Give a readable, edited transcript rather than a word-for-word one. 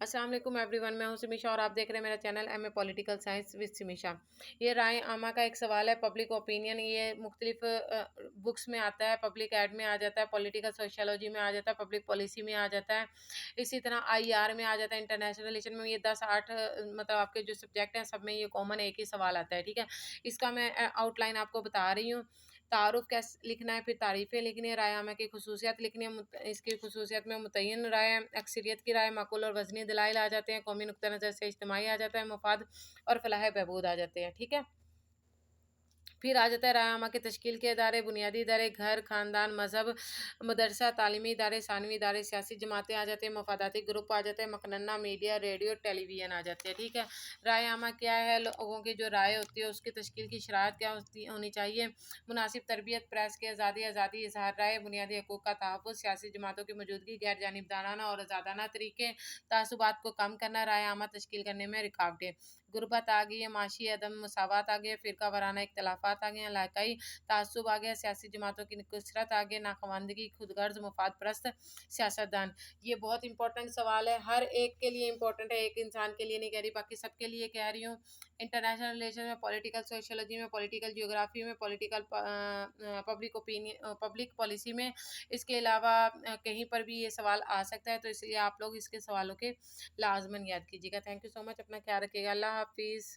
अस्सलाम वालेकुम एवरीवन, मैं हूं सिमीशा और आप देख रहे हैं मेरा channel M A political science with Simisha. ये राय आमा का एक सवाल है, पब्लिक ओपिनियन। ये मुख्तलिफ बुक्स में आता है, पब्लिक एड में आ जाता है, पॉलिटिकल सोशियोलॉजी में आ जाता है, पब्लिक पॉलिसी में आ जाता है, इसी तरह आईआर में आ जाता है, इंटरनेशनल रिलेशन में। ये 10-8 मतलब आपके जो सब्जेक्ट हैं सब में ये कॉमन एक ही सवाल आता है, ठीक है। इसका मैं आउटलाइन आपको बता रही हूँ। तारुफ कैसे लिखना है, फिर तारीफ़ें लिखनी है, राय आमा की खसूसियात लिखनी है। इसकी खसूसियात में मुतय्यन राय, अक्सरियत की राय, माकूल और वज़नी दलाइल आ जाते हैं, कौमी नुक्ता नज़र से इज्तिमाई आ जाता है, मफाद और फलाह बहबूद आ जाते हैं, ठीक है। फिर आ जाता है राय आमा की तश्कील के इदारे, बुनियादी इदारे, घर, ख़ानदान, मज़हब, मदरसा, तालीमी इदारे, सानवी इदारे, सियासी जमातें आ जाते हैं, मफादाती ग्रुप आ जाते हैं, मकनन्ना मीडिया, रेडियो, टेलीविज़न आ जाते हैं, ठीक है। राय आमा क्या है, लोगों की जो राय होती है उसकी तश्कील की शराइत क्या होनी चाहिए, मुनासिब तरबियत, प्रेस की आज़ादी, इजहार राय, बुनियादी हकूक़ का तहफ़्फ़ुज़, सियासी जमातों की मौजूदगी, गैर जानिबदाराना और आज़ादाना तरीके, तासुबात को कम करना, राय आमा तश्कील करने में रुकावटें, गुरबत आ गई है, माशी अदम मसावत आ गया, फ़िरका वाराना इख्तलाफात आ गए हैं, इलाकाई तासुब आ गया, सियासी जमातों की कसरत आ गई, नाखवानदगी, खुदगर्ज, मुफाद परस्त सियासतदान। ये बहुत इंपॉर्टेंट सवाल है, हर एक के लिए इंपॉर्टेंट है, एक इंसान के लिए नहीं कह रही, बाकी सबके लिए कह रही हूँ। इंटरनेशनल रिलेशन में, पॉलिटिकल सोशियोलॉजी में, पॉलिटिकल जियोग्राफी में, political public opinion, public policy में, इसके अलावा कहीं पर भी ये सवाल आ सकता है, तो इसलिए आप लोग इसके सवालों के लाजमन याद कीजिएगा। थैंक यू सो मच, अपना ख्याल रखिएगा। अल्लाह हाफिज़।